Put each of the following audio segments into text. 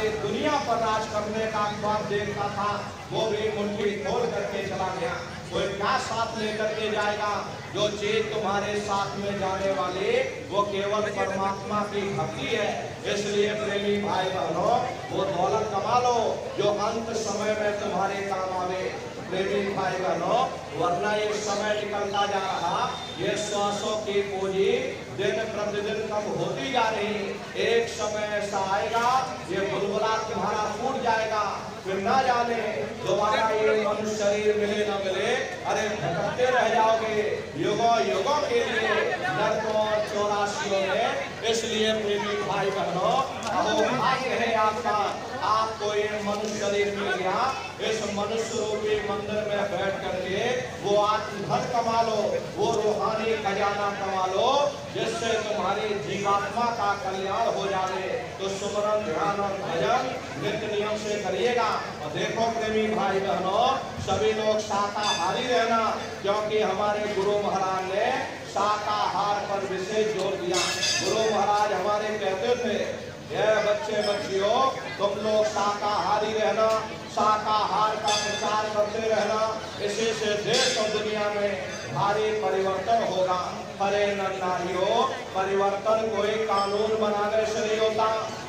सारी दुनिया पर राज करने का ख्वाब देखता था, वो भी मुट्ठी खोल करके चला गया। कोई क्या साथ लेकर के जाएगा? जो चीज तुम्हारे साथ में जाने वाली वो केवल परमात्मा की भक्ति है। इसलिए प्रेमी भाई बहनों, वो दौलत कमा लो जो अंत समय में तुम्हारे काम आवे। प्रेमी भाई बहनों, वरना ये समय निकलता जा रहा, ये श्वासों की पूंजी दिन प्रतिदिन कम होती जा रही। एक समय ऐसा आएगा ये बुलबुला तुम्हारा फूट जाएगा, फिर ना जाने दोबारा ये मनुष्य शरीर मिले न मिले, अरे भटकते रह जाओगे युगों युगों के लिए नरकों और चौरासियों में। इसलिए प्रेमी भाई बहनों, अब भाग्य है आपका, आपको ये मनुष्य शरीर मिल गया। इस मनुष्य रूपी मंदिर में बैठ करके वो आत्मधन कमा लो, वो रूहानी खजाना कमा लो, जिससे तुम्हारी जीवात्मा का कल्याण हो जाए। तो सुमरन, ध्यान और भजन नित्य नियम से करिएगा। और देखो प्रेमी भाई बहनों, सभी लोग शाकाहारी रहना, क्योंकि हमारे गुरु महाराज ने शाकाहार पर विशेष जोर दिया। गुरु महाराज हमारे कहते थे, ये बच्चे बच्चियों, तुम लोग शाकाहारी रहना, शाकाहार का प्रचार करते रहना, इसी से देश और दुनिया में भारी परिवर्तन होगा। अरे नारियों, परिवर्तन कोई कानून बनाने से नहीं होता,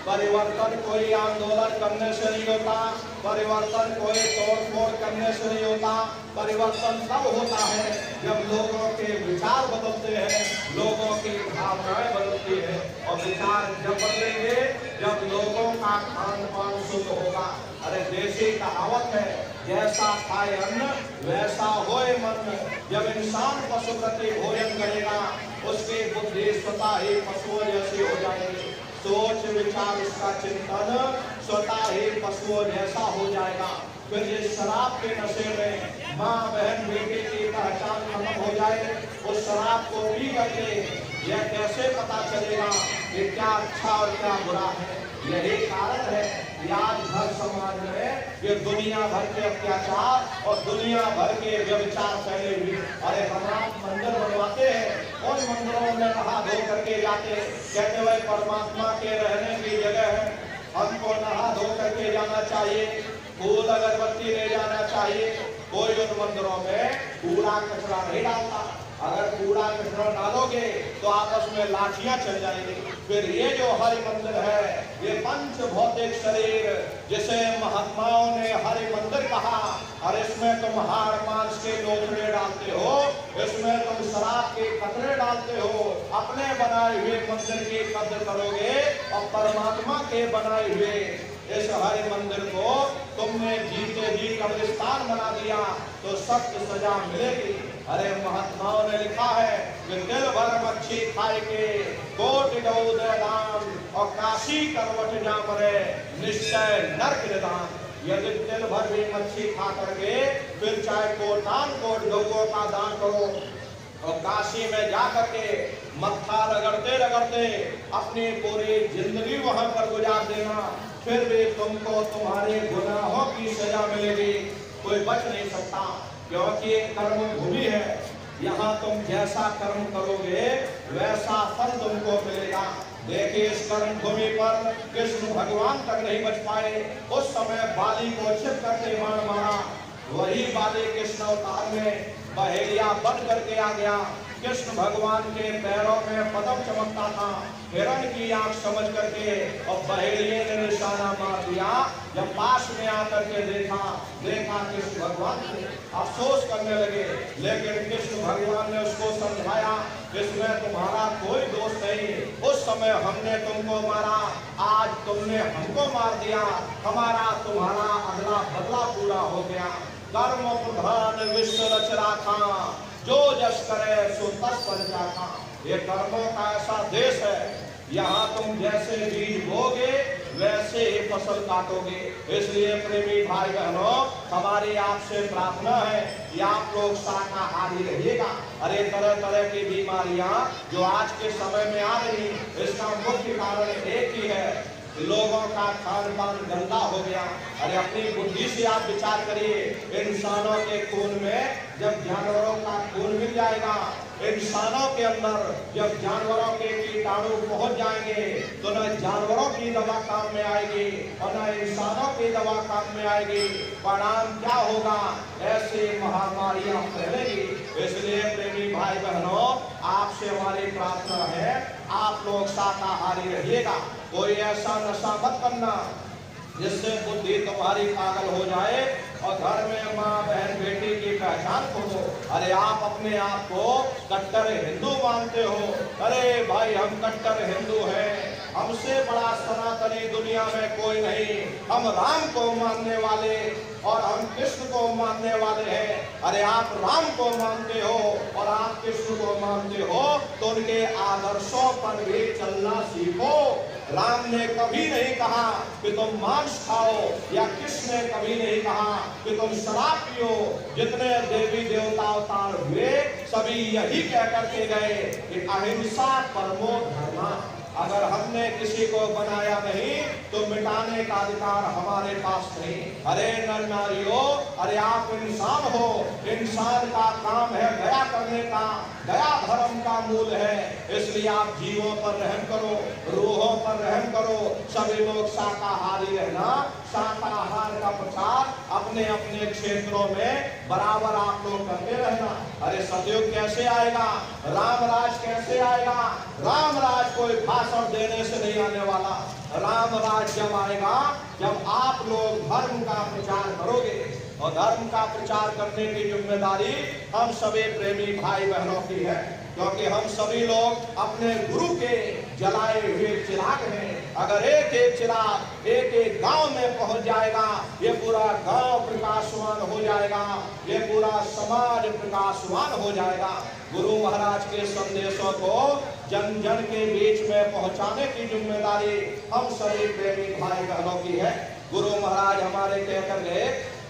परिवर्तन कोई आंदोलन करने से नहीं होता, परिवर्तन कोई तोड़ फोड़ करने से नहीं होता। परिवर्तन तब होता है जब लोगों के विचार बदलते हैं, लोगों की भावनाएं बदलती है। और विचार जब बदलेंगे जब लोगों का खान पान शुद्ध होगा। अरे देसी कहावत है, जैसा खाए अन्न वैसा होए मन। जब इंसान पशु प्रति भोजन करेगा, उसकी बुद्धि स्वतः ही पशुओं जैसी हो जाएगी। सोच विचार उसका चिंतन स्वतः ही पशुओं जैसा हो जाएगा। फिर इस शराब के नशे में माँ बहन बेटे की पहचान खत्म हो जाए। उस शराब को पी करके यह कैसे पता चलेगा कि क्या अच्छा और क्या बुरा है? यही कारण है कि आज हर समाज में ये दुनिया भर के अत्याचार और दुनिया भर के व्यभिचार फैले हुए। अरे हम आप मंदिर बनवाते हैं, उन मंदिरों में नहा धो करके जाते, कहते हुए परमात्मा के रहने की जगह है, हमको नहा धो करके जाना चाहिए, फूल अगरबत्ती ले जाना चाहिए। कोई उन मंदिरों में कूड़ा कचरा नहीं डालता। अगर कूड़ा कचरा डालोगे तो आपस में लाठियां चल जाएंगी। फिर ये जो हरि मंदिर है, ये पंच भौतिक शरीर जिसे महात्माओं ने हरि मंदिर कहा, और इसमें तुम हाड़ मांस के लोथड़े डालते हो, इसमें तुम शराब के कतरे डालते हो। अपने बनाए हुए मंदिर की कद्र करोगे और परमात्मा के बनाए हुए इस हरि मंदिर को तुमने जीते जी कब्रिस्तान बना दिया तो सख्त सजा मिलेगी। अरे महात्माओं ने लिखा है कि दिल भर मच्छी खाए के कोटि गौ दान और काशी करवट जा मरे निश्चय नरक निदान। यदि दिल भर भी मच्छी खा करके फिर चाहे कोटान कोट गौओं का दान करो और काशी में जा करके मत्था रगड़ते रगड़ते अपनी पूरी जिंदगी वहां पर गुजार देना, फिर भी तुमको तुम्हारे गुनाहों की सजा मिलेगी। कोई बच नहीं सकता, क्योंकि एक कर्म भूमि है। यहाँ तुम जैसा कर्म करोगे वैसा फल तुमको मिलेगा। देखिए इस कर्म भूमि पर कृष्ण भगवान तक नहीं बच पाए। उस समय बाली को छिप करके मार मारा, वही बाली कृष्ण अवतार में बहेलिया बन करके आ गया। कृष्ण भगवान के पैरों में पदम चमकता था, हिरण की आंख समझ करके और बहेलिये ने निशाना मार दिया। जब पास में आकर के देखा कृष्ण भगवान अफसोस करने लगे, लेकिन कृष्ण भगवान ने उसको समझाया, इसमें तुम्हारा कोई दोष नहीं। उस समय हमने तुमको मारा, आज तुमने हमको मार दिया, हमारा तुम्हारा अगला बदला पूरा हो गया। कर्म प्रधान विश्व रच राखा, जो जस करे सो तस पर जाता। ये कर्मों का ऐसा देश है, यहाँ तुम जैसे बीज बोगे वैसे ही फसल काटोगे। इसलिए प्रेमी भाई बहनों, हमारी आपसे प्रार्थना है कि आप लोग शाकाहारी रहिएगा। अरे तरह तरह की बीमारियां जो आज के समय में आ रही, इसका मुख्य कारण एक ही है, लोगों का खान पान गंदा हो गया। अरे अपनी बुद्धि से आप विचार करिए, इंसानों के खून में जब जानवरों का खून मिल जाएगा इंसानों के अंदर जब जानवरों के कीटाणु पहुंच जाएंगे तो न जानवरों की दवा काम में आएगी और न इंसानों की दवा काम में आएगी। परिणाम क्या होगा? ऐसी महामारियां फैलेगी। इसलिए प्रेमी भाई बहनों, आपसे हमारी प्रार्थना है, आप लोग शाकाहारी रहिएगा। कोई ऐसा नशा मत करना जिससे बुद्धि तुम्हारी पागल हो जाए और घर में माँ बहन बेटी की पहचान खो दो। अरे आप अपने आप को कट्टर हिंदू मानते हो, अरे भाई हम कट्टर हिंदू हैं, हमसे बड़ा सनातनी दुनिया में कोई नहीं, हम राम को मानने वाले और हम कृष्ण को मानने वाले हैं। अरे आप राम को मानते हो और आप कृष्ण को मानते हो तो उनके आदर्शों पर भी चलना सीखो। राम ने कभी नहीं कहा कि तुम मांस खाओ या कृष्ण ने कभी नहीं कहा कि तुम शराब पियो। जितने देवी देवता अवतार हुए सभी यही कह करके गए कि अहिंसा परमो धर्मा। अगर हमने किसी को बनाया नहीं तो मिटाने का अधिकार हमारे पास नहीं। अरे नर नारियों, अरे आप इंसान हो, इंसान का काम है दया करने का, दया धर्म का मूल है। इसलिए आप जीवों पर रहम करो, रूहों पर रहम करो। सभी लोग शाकाहारी रहना, शाकाहार का प्रचार अपने अपने क्षेत्रों में बराबर आप लोग करते रहना। अरे सतयुग कैसे आएगा? राम राज कैसे आएगा? राम राज कोई भाषण देने से नहीं आने वाला। राम राज जब आएगा जब आप लोग धर्म का प्रचार करोगे, और धर्म का प्रचार करने की जिम्मेदारी हम सभी प्रेमी भाई बहनों की है, क्योंकि हम सभी लोग अपने गुरु के जलाए हुए चिराग हैं। अगर एक एक चिराग एक एक गांव में पहुंच जाएगा, ये पूरा गांव प्रकाशवान हो जाएगा, ये पूरा समाज प्रकाशवान हो जाएगा। गुरु महाराज के संदेशों को जन जन के बीच में पहुंचाने की जिम्मेदारी हम सभी प्रेमी भाई बहनों की है। गुरु महाराज हमारे कहकर गए,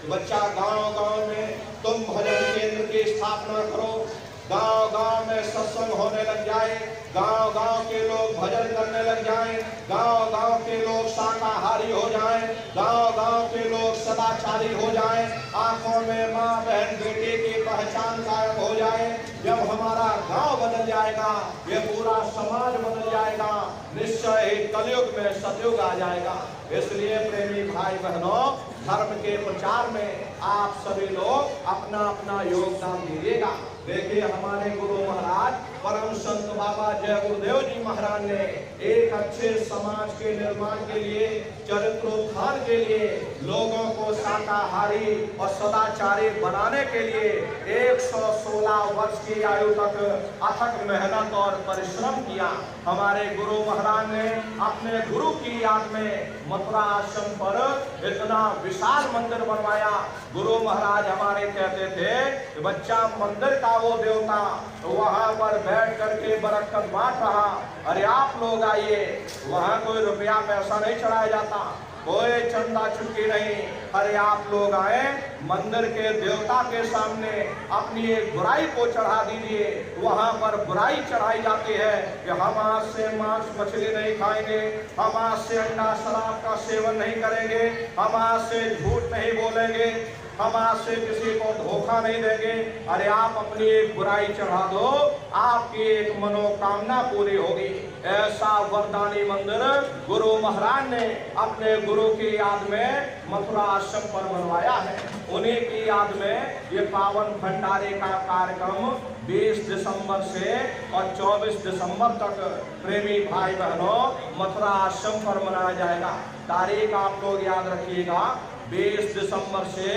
बच्चा गांव गांव में तुम भजन केंद्र की स्थापना करो, गांव गांव में सत्संग होने लग जाए, गांव गांव के लोग भजन करने लग जाएं, गांव गांव के लोग शाकाहारी हो जाएं, गांव गांव के लोग सदाचारी हो जाएं, आंखों में माँ बहन बेटे की पहचान कायम हो जाए। जब हमारा गांव बदल जाएगा, ये पूरा समाज बदल जाएगा, निश्चय ही कलयुग में सतयुग आ जाएगा। इसलिए प्रेमी भाई बहनों, धर्म के प्रचार में आप सभी लोग अपना अपना योगदान दीजिएगा। देखिए हमारे गुरु महाराज परम संत बाबा जय गुरुदेव जी महाराज ने एक अच्छे समाज के निर्माण के लिए, चरित्रोत्थान के लिए, लोगों को शाकाहारी और सदाचारी बनाने के लिए 116 वर्ष की आयु तक अथक मेहनत और परिश्रम किया। हमारे गुरु महाराज ने अपने गुरु की याद में मथुरा आश्रम पर इतना विशाल मंदिर बनवाया। गुरु महाराज हमारे कहते थे कि बच्चा मंदिर का वो देवता वहां पर बैठ करके बरकत बांट रहा। अरे आप लोग आइए, वहां कोई रुपया पैसा नहीं चढ़ाया जाता, कोई चंदा चुटकी नहीं। अरे आप लोग आए, मंदिर के देवता के सामने अपनी एक बुराई को चढ़ा दीजिए। वहां पर बुराई चढ़ाई जाती है कि हम आज से मांस मछली नहीं खाएंगे, हम आज से अंडा शराब का सेवन नहीं करेंगे, हम आज से झूठ नहीं बोलेंगे, हम आज से किसी को धोखा नहीं देंगे। अरे आप अपनी एक बुराई चढ़ा दो, आपकी एक मनोकामना पूरी होगी। ऐसा वरदानी मंदिर गुरु महाराज ने अपने गुरु की याद में मथुरा आश्रम पर बनवाया है। उन्हीं की याद में ये पावन भंडारे का कार्यक्रम 20 दिसंबर से और 24 दिसंबर तक प्रेमी भाई बहनों मथुरा आश्रम पर मनाया जाएगा। तारीख आप लोग याद रखिएगा, 20 दिसंबर से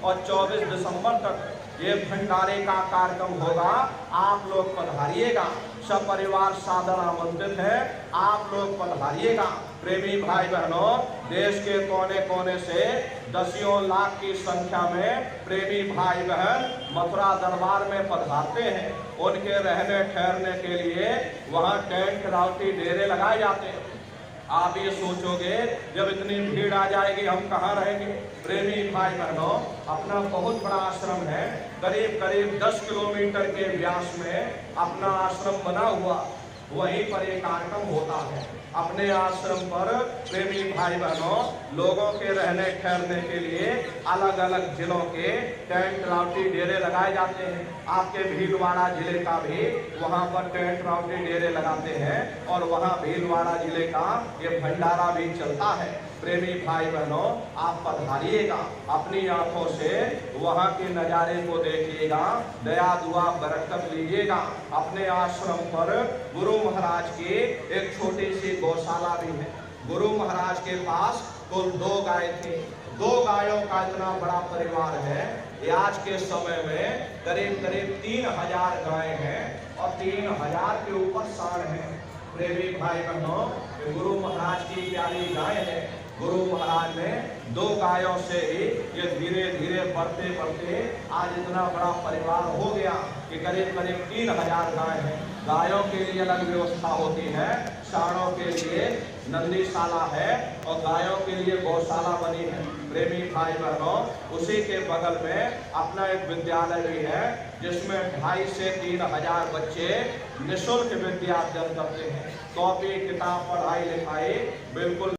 और 24 दिसंबर तक ये भंडारे का कार्यक्रम होगा। आप लोग पधारिएगा, सब परिवार सादर आमंत्रित है, आप लोग पधारिएगा। प्रेमी भाई बहनों, देश के कोने कोने से दसियों लाख की संख्या में प्रेमी भाई बहन मथुरा दरबार में पधारते हैं। उनके रहने ठहरने के लिए वहाँ टेंट रावटी डेरे लगाए जाते हैं। आप ये सोचोगे जब इतनी भीड़ आ जाएगी हम कहाँ रहेंगे। प्रेमी भाई बहनों, अपना बहुत बड़ा आश्रम है, करीब करीब 10 किलोमीटर के व्यास में अपना आश्रम बना हुआ, वहीं पर एक कार्यक्रम होता है। अपने आश्रम पर प्रेमी भाई बहनों लोगों के रहने ठहरने के लिए अलग अलग जिलों के टेंट राउटी डेरे लगाए जाते हैं। आपके भीलवाड़ा जिले का भी वहां पर टेंट राउटी डेरे लगाते हैं और वहां भीलवाड़ा जिले का ये भंडारा भी चलता है। प्रेमी भाई बहनों आप पधारिएगा, अपनी आंखों से वहां के नजारे को देखिएगा, दया दुआ बरकत लीजिएगा। अपने आश्रम पर गुरु महाराज की एक छोटी सी गौशाला भी है। गुरु महाराज के पास कुल 2 गाय थी। 2 गायों का इतना बड़ा परिवार है। आज के समय में करीब करीब 3000 गाय हैं और 3000 के ऊपर सांड है। प्रेमी भाई बहनों गुरु महाराज की प्यारी गाय है। गुरु महाराज ने 2 गायों से ही ये धीरे धीरे बढ़ते बढ़ते आज इतना बड़ा परिवार हो गया कि करीब करीब 3000 गाय हैं। गायों के लिए अलग व्यवस्था होती है, सांडों के लिए नंदीशाला है और गायों के लिए गौशाला बनी है। प्रेमी भाई बहनों उसी के बगल में अपना एक विद्यालय भी है जिसमें 2500 से 3000 बच्चे निःशुल्क विद्या अर्जन करते हैं। कॉपी किताब पढ़ाई लिखाई बिल्कुल